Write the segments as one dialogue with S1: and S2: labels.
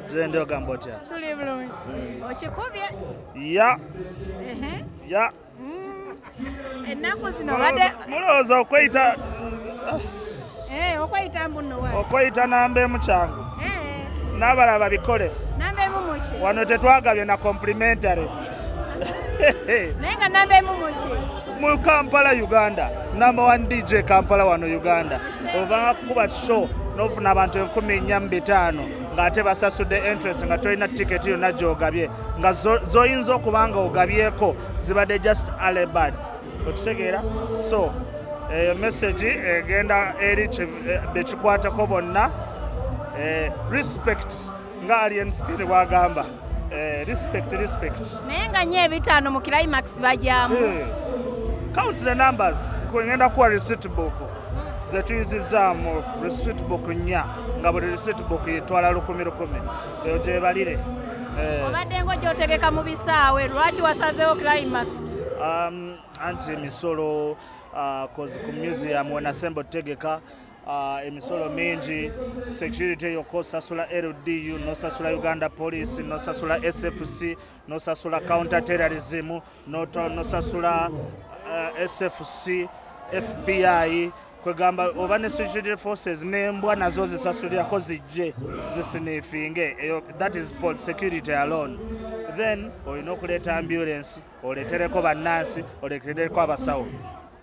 S1: Zende ogamba otya?
S2: Tuli bulungi. Okikubye?
S1: Ya. Ya.
S2: Ennaku zino badde
S1: mulowooza okweyita
S2: okweyita mbuno wa.
S1: okweyita nambe mu kyangu. N'abalaba bikole.
S2: Nambe mumuki.
S1: Wano tetwagabye na complimentary.
S2: Naye nga nambe mumuki.
S1: Mu Kampala, Uganda. Number 1 DJ Kampala wano Uganda. Oba kuba show n'ofuna abantu 14,500 ng'ate basasudde interest nga tolina ticket yonna gy'ogabye nga zoyinza okuba nga ogabyeko zibadde just alebad. Okitegeera? So message egenda eri bekikwatako bonna. Respect nga alien skin bwagamba. Respect.
S2: Naye nga nnyo 5 mu climax bajyamu.
S1: Count the numbers. Kugenda kuwa receipt book. Zetuyizizza mu receipt book nnya nga buli receipt book yetwala 10,000. Eyo gyebalire.
S2: Obadde ng'ogy'otegeka mu bisaawe lwaki wasazeewo climax?
S1: Anti emisolo ku museum wenasemba otegeka emisolo mingi, security yokka osasula LDU, nosasula Uganda Police, nosasula SFC, nosasula counter terrorism, nosasula SFC, FBI, kwegamba oba ne security forces n'embwa nazo zisasulirako zijje zisinifinge. That is called security alone. Then olina okuleeta ambulance, oleetereko bannansi, oleetereko abasawo.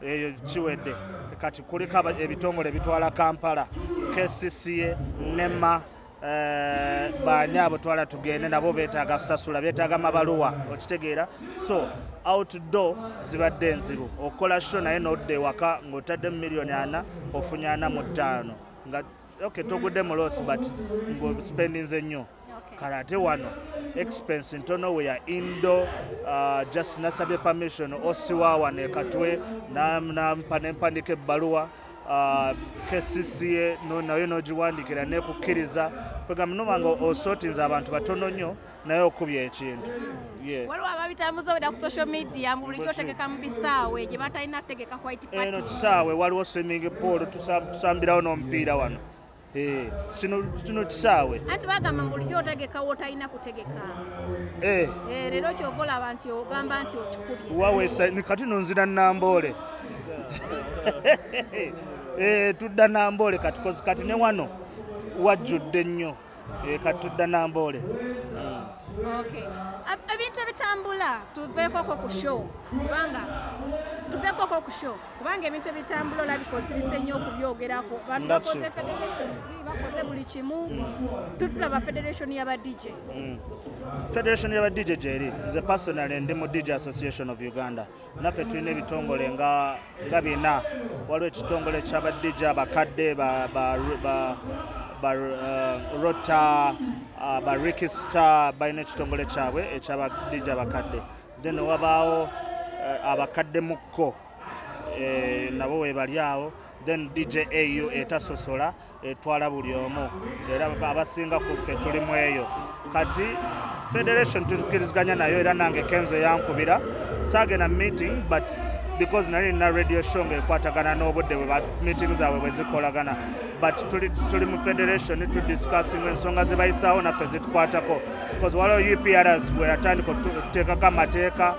S1: Eyo kiwedde. Kati kuliko ebitongole bitwala Kampala, KCCA, NEMA, baani abo twala tugende nabo beetaaga kusasula, beetaaga mabaluwa. Okitegeera? So outdoor zibadde enzibu. Okola show naye n'odda ewaka ng'otadde $4,000,000 ofunye 45 nga okay togudde mu loss but ng'ospendinze nnyo. Kale ate wano expense ntono we ya indo just nasabye permission osiwa wano ekatwe nampandika ebbaluwa KCCA nayo n'ogiwandikira nekukkiriza kwegamba noba nga osootinza abantu batono nnyo naye okubya ekintu.
S2: Waliwo ababitambuza weda ku social media bulijjo otegeka mu bisaawe gye batalina kutegeka white party.
S1: Eno kisaawe waliwo swimming pool tusambirawo n'omupiira wano. Kino kisaawe.
S2: Anti bagamba bulijjo otegeka wotalina kutegeka. Leero kyova olaba nti ogamba nti okikubye.
S1: Wawe kati nonzira Namboole. Tudda Namboole kati ne wano wajjudde nnyo. Kati tudda Namboole.
S2: Okay. Ebintu ebitambula tuveeko ku show. Kubanga ebintu ebitambula olabika osirise nnyo okubyogerako. Bantu bakoze federation bakoze buli kimu. Tutulaba federation y'aba DJs.
S1: Federation y'aba DJ jeri. Nze personally ndi mu DJ Association of Uganda. Naffe tulina ebitongole nga bina. Waliwo ekitongole ky'aba DJ abakadde ba Rota, ba Ricky Star, balina ekitongole kyabwe ekyaba DJ abakadde. Then wabaawo abakadde mukko nabo webali awo. Then DJ AU etasosola etwala buli omu era abasinga ku ffe tuli mu eyo. Kati federation tukiriziganya nayo era nange Kenzo yankubira saagenda meeting but because nali na radio show ngekwatagana n'obudde bwe meeting zaabwe bwe zikolagana but tuli mu federation to discussing ensonga ze bayisaawo naffe zitukwatako because waliwo UPRS bwe yatandika okuteekako amateeka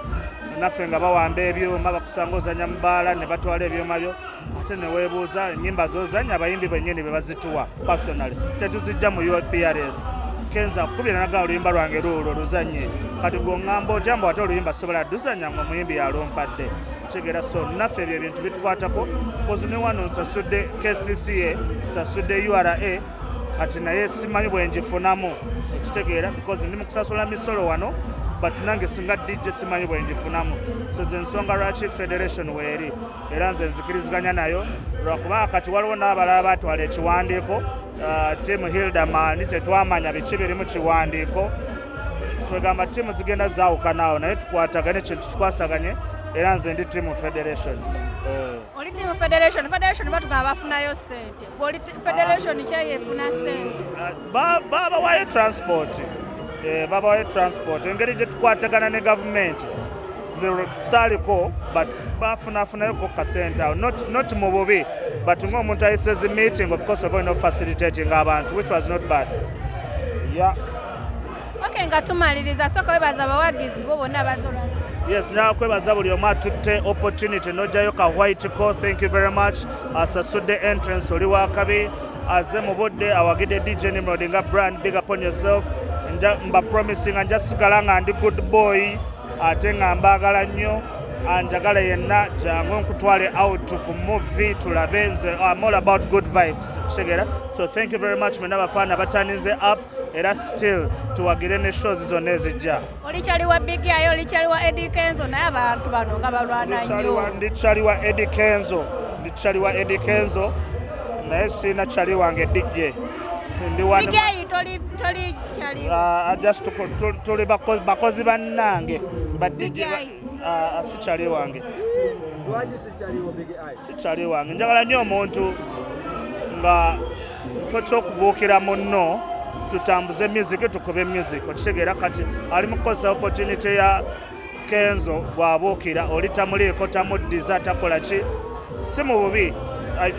S1: naffe nga bawamba ebyuma bakusanga ozanya mu bbaala ne batwala ebyuma byo ate ne weebuuza ennyimba z'ozanya abayimbi bennyini be bazituwa personally tetuzijja mu UPRS. Kenza kubira naga oluyimba lwange luulo luzanye kati gongamba otyamba ate oluyimba sobola duzanya ngo muyimbi yalompadde kigera so naffe ebyo ebintu bitukwatako kozi ne wano nsasudde KCCA nsasudde URA kati naye simanyi bwenjifunamu ekitegeera because ndi mu kusasula misolo wano but nange singa DJ simanyi bwenjifunamu so ze nsonga lwaki federation weeri era nze nzikiriziganya nayo lwakuba kati waliwo n'abalala batwala ekiwandiiko timu Hildaman tetwamanya biki biri mu kiwandiiko twegamba timu zigenda zaawukanawo naye tukwatagane kintu tukwasaganye era nze ndi timu federation.
S2: Oli timu federation batugamba bafunayo ssente oli federation kyeyefuna ssente
S1: babawayo transport engeri gye tukwatagana ne gavumenti saaliko but bafunafunayoko kasente awo not mu bubi but ng'omuntu ayiseza meeting of course of facilitating abantu which was not bad.
S2: nga tumaliriza soka webaza abawagizi bo bonna bazola.
S1: Yes, now kwebaza buli omu atutte opportunity nojayo ka white call. Thank you very much. Asasudde entrance oli wakabi aze mubudde awagidde DJ Nimrod nga brand. Big upon yourself. Mba promising anja sigala nga ndi good boy ate nga mbagala nnyo anjagala yenna jangu nkutwale out ku movie tulabe nze. I'm all about good vibes. So thank you very much mwena bafana bataninze up era still tuwagire ne shows zonna ezijja.
S2: Olikyali wa Big Ayo, olikyali wa Eddie Kenzo naye abantu bano nga balwana nnyo.
S1: Ndikyali wa Eddie Kenzo naye sina kyali wange DJ.
S2: Big Ayo toli kyali.
S1: Just tuli bakozi bannange ba DJ. Sikyali wange.
S3: Lwaki sikyali wa Big Ayo?
S1: Sikyali wange. Njagala nnyo omuntu nga fo ky'okubuukira munno tutambuze music tukube music. Okitegeera kati ali mukozesa opportunity ya Kenzo bw'abuukira oli tamuliiko tamuddiza takola ki si mu bubi.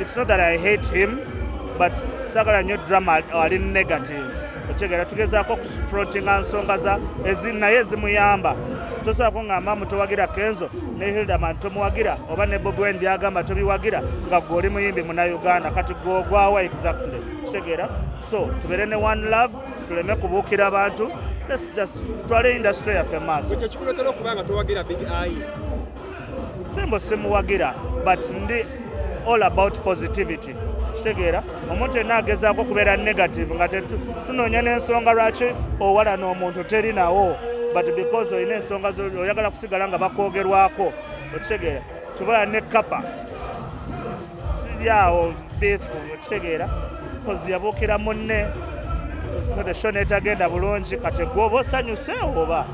S1: It's not that I hate him but sagala nnyo drama ali negative. Okitegeera tugezaako kuprotinga nsonga za naye ezimuyamba. Tosobola kungamba mutowagira Kenzo ne Hildaman tomuwagira oba ne Bob Wendi agamba tobiwagira nga goli muyimbi muna Uganda kati gogwawa exactly. Kitegeera so tubeere ne one love tuleme kubuukira abantu. Let's just tutwale industry yaffe maaso.
S3: Ekyo kikuletera okubanga towagira Big Ayo.
S1: Sembo simuwagira but ndi all about positivity. Kitegeera omuntu yenna agezaako kubeera negative nga tunoonya n'ensonga lwaki owala n'omuntu teri nawo. But because olina ensonga oyagala kusigala nga bakwogerwako okitegeera tubeera ne kapa siryawo beefu okitegeera kozi yabuukira munne show netagenda bulungi kati gwoba osanyuse oba